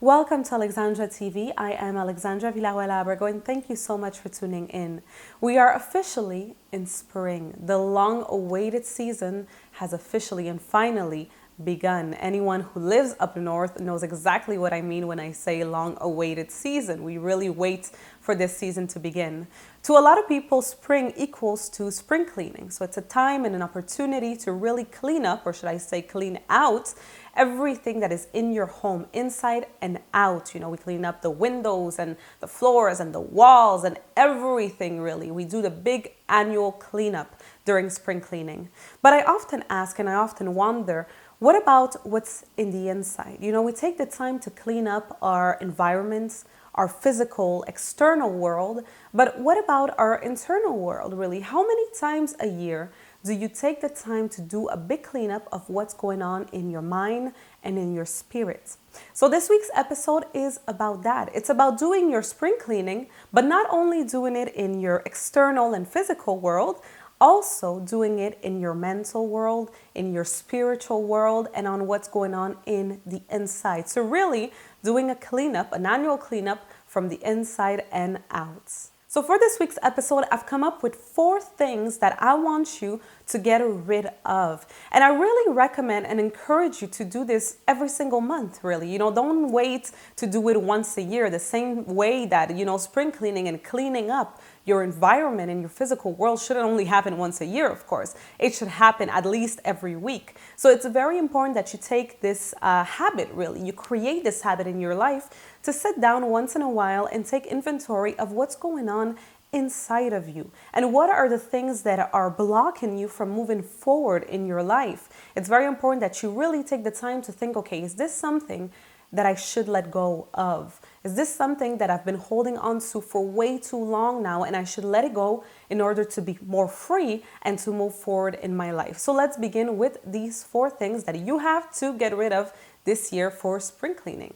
Welcome to AlexandraTV. I am Alexandra Villarroel Abrego, and thank you so much for tuning in. We are officially in spring. The long-awaited season has officially and finally begun. Anyone who lives up north knows exactly what I mean when I say long-awaited season. We really wait for this season to begin. To a lot of people, spring equals to spring cleaning. So it's a time and an opportunity to really clean up, or should I say clean out, everything that is in your home, inside and out. We clean up the windows and the floors and the walls and everything, really. We do the big annual cleanup during spring cleaning. But I often ask and I often wonder, what about what's in the inside? We take the time to clean up our environments, our physical, external world, but what about our internal world, really? How many times a year do you take the time to do a big cleanup of what's going on in your mind and in your spirit? So this week's episode is about that. It's about doing your spring cleaning, but not only doing it in your external and physical world, also doing it in your mental world, in your spiritual world, and on what's going on in the inside. So really doing a cleanup, an annual cleanup from the inside and out. So for this week's episode, I've come up with 4 things that I want you to get rid of. And I really recommend and encourage you to do this every single month, really. Don't wait to do it once a year, the same way that, spring cleaning and cleaning up your environment and your physical world shouldn't only happen once a year, of course. It should happen at least every week. So it's very important that you take this habit, really. You create this habit in your life to sit down once in a while and take inventory of what's going on inside of you and what are the things that are blocking you from moving forward in your life. It's very important that you really take the time to think, okay, is this something that I should let go of? Is this something that I've been holding on to for way too long now and I should let it go in order to be more free and to move forward in my life? So let's begin with these 4 things that you have to get rid of this year for spring cleaning.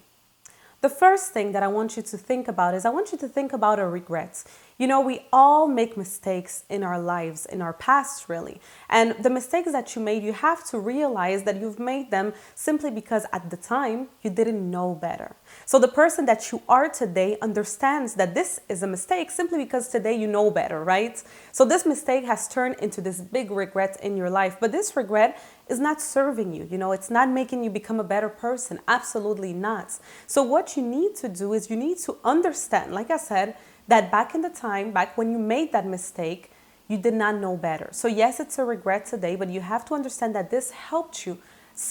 The first thing that I want you to think about is I want you to think about our regrets. We all make mistakes in our lives, in our past, really. And the mistakes that you made, you have to realize that you've made them simply because at the time you didn't know better. So the person that you are today understands that this is a mistake simply because today you know better, right? So this mistake has turned into this big regret in your life. But this regret is not serving you. It's not making you become a better person. Absolutely not. So what you need to do is you need to understand, like I said, that back in the time, back when you made that mistake, you did not know better. So yes, it's a regret today, but you have to understand that this helped you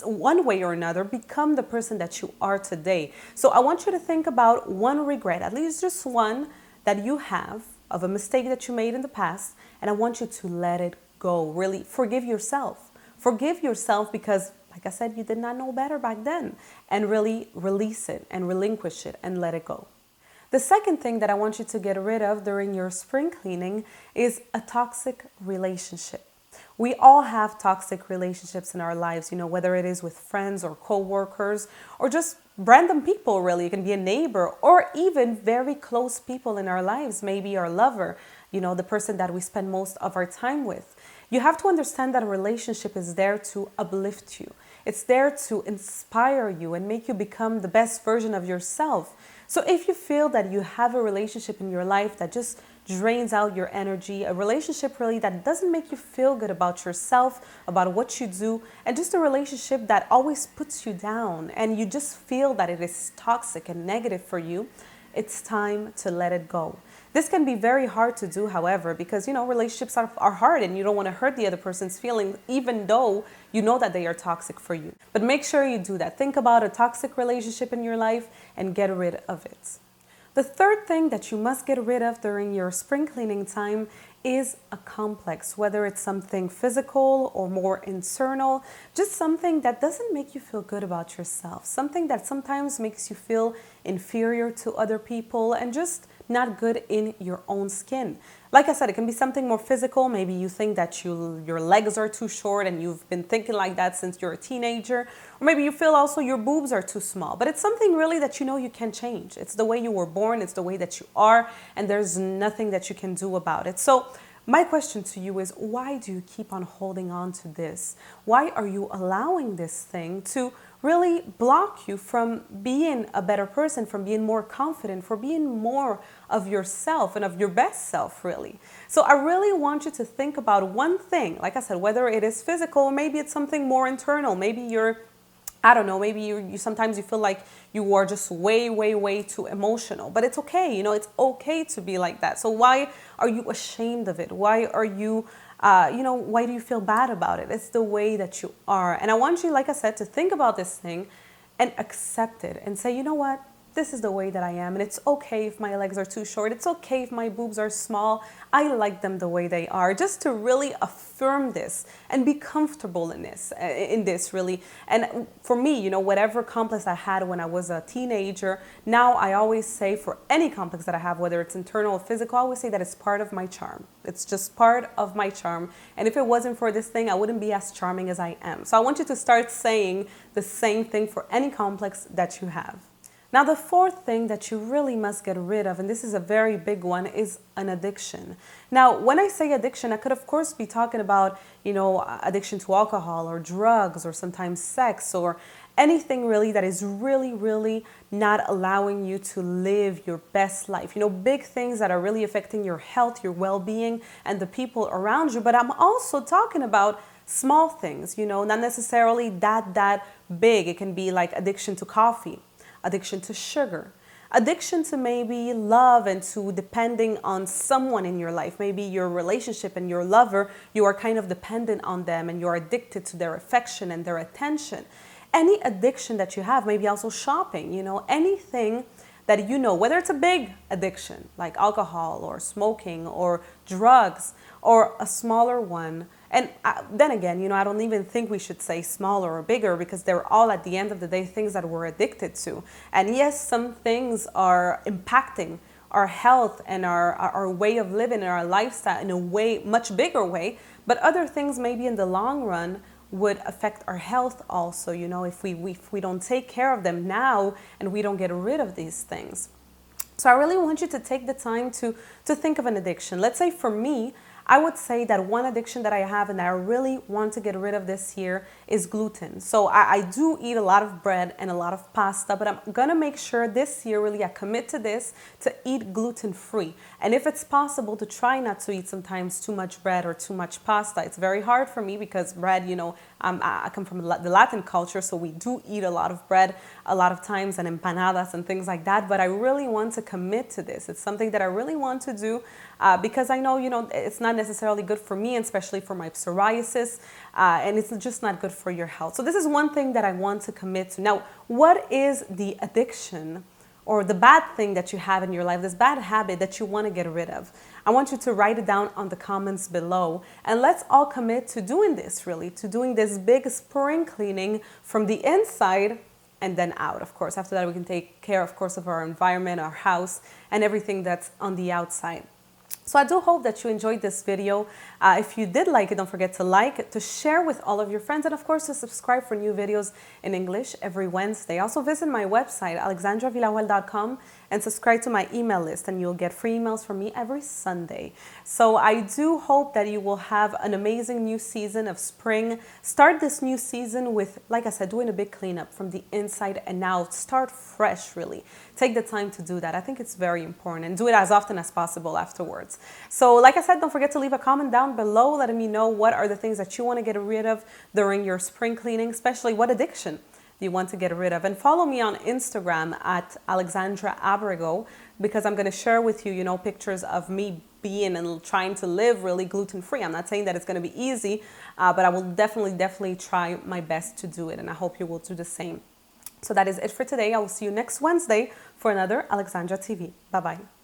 one way or another become the person that you are today. So I want you to think about one regret, at least just one that you have of a mistake that you made in the past, and I want you to let it go. Really forgive yourself. Forgive yourself because, like I said, you did not know better back then, and really release it and relinquish it and let it go. The second thing that I want you to get rid of during your spring cleaning is a toxic relationship. We all have toxic relationships in our lives, whether it is with friends or co-workers or just random people, really. It can be a neighbor or even very close people in our lives, maybe our lover, the person that we spend most of our time with. You have to understand that a relationship is there to uplift you. It's there to inspire you and make you become the best version of yourself. So if you feel that you have a relationship in your life that just drains out your energy, a relationship really that doesn't make you feel good about yourself, about what you do, and just a relationship that always puts you down and you just feel that it is toxic and negative for you, it's time to let it go. This can be very hard to do, however, because, relationships are hard and you don't want to hurt the other person's feelings, even though you know that they are toxic for you. But make sure you do that. Think about a toxic relationship in your life and get rid of it. The third thing that you must get rid of during your spring cleaning time is a complex, whether it's something physical or more internal, just something that doesn't make you feel good about yourself, something that sometimes makes you feel inferior to other people and just not good in your own skin. Like I said, it can be something more physical. Maybe you think that your legs are too short and you've been thinking like that since you're a teenager. Or maybe you feel also your boobs are too small. But it's something really that you can change. It's the way you were born. It's the way that you are. And there's nothing that you can do about it. So my question to you is, why do you keep on holding on to this? Why are you allowing this thing to really block you from being a better person, from being more confident, for being more of yourself and of your best self, really. So I really want you to think about one thing, like I said, whether it is physical, or maybe it's something more internal. Maybe I don't know, maybe you sometimes you feel like you are just way, way, way too emotional, but it's okay. It's okay to be like that. So why are you ashamed of it? Why are you, why do you feel bad about it? It's the way that you are. And I want you, like I said, to think about this thing and accept it and say, you know what? This is the way that I am, and it's okay if my legs are too short. It's okay if my boobs are small. I like them the way they are. Just to really affirm this and be comfortable in this really. And for me, whatever complex I had when I was a teenager, now I always say for any complex that I have, whether it's internal or physical, I always say that it's part of my charm. It's just part of my charm. And if it wasn't for this thing, I wouldn't be as charming as I am. So I want you to start saying the same thing for any complex that you have. Now, the fourth thing that you really must get rid of, and this is a very big one, is an addiction. Now, when I say addiction, I could, of course, be talking about, addiction to alcohol or drugs or sometimes sex or anything really that is really, really not allowing you to live your best life. Big things that are really affecting your health, your well-being, and the people around you. But I'm also talking about small things, not necessarily that big. It can be like addiction to coffee, addiction to sugar, addiction to maybe love and to depending on someone in your life. Maybe your relationship and your lover, you are kind of dependent on them and you're addicted to their affection and their attention. Any addiction that you have, maybe also shopping, anything that whether it's a big addiction like alcohol or smoking or drugs or a smaller one. And then again, I don't even think we should say smaller or bigger because they're all at the end of the day things that we're addicted to. And yes, some things are impacting our health and our way of living and our lifestyle in a way, much bigger way. But other things maybe in the long run would affect our health also, if we don't take care of them now and we don't get rid of these things. So I really want you to take the time to think of an addiction. Let's say for me, I would say that one addiction that I have and that I really want to get rid of this year is gluten. So I do eat a lot of bread and a lot of pasta, but I'm going to make sure this year really I commit to this, to eat gluten-free. And if it's possible to try not to eat sometimes too much bread or too much pasta. It's very hard for me because bread, I come from the Latin culture, so we do eat a lot of bread a lot of times and empanadas and things like that. But I really want to commit to this. It's something that I really want to do because I know, it's not necessarily good for me, especially for my psoriasis, and it's just not good for your health. So this is one thing that I want to commit to. Now, what is the addiction or the bad thing that you have in your life, this bad habit that you want to get rid of? I want you to write it down on the comments below, and let's all commit to doing this, really, to doing this big spring cleaning from the inside and then out. Of course, after that, we can take care, of course, of our environment, our house, and everything that's on the outside. So I do hope that you enjoyed this video. If you did like it, don't forget to like it, to share with all of your friends, and of course to subscribe for new videos in English every Wednesday. Also visit my website, AlexandraVillarroel.com, and subscribe to my email list, and you'll get free emails from me every Sunday. So I do hope that you will have an amazing new season of spring. Start this new season with, like I said, doing a big cleanup from the inside and out. Start fresh, really. Take the time to do that. I think it's very important, and do it as often as possible afterwards. So like I said, don't forget to leave a comment down below letting me know what are the things that you want to get rid of during your spring cleaning, especially what addiction you want to get rid of. And follow me on Instagram at Alexandra Abrego, because I'm going to share with you, pictures of me being and trying to live really gluten-free. I'm not saying that it's going to be easy, but I will definitely try my best to do it, and I hope you will do the same. So that is it for today. I will see you next Wednesday for another Alexandra TV. Bye-bye.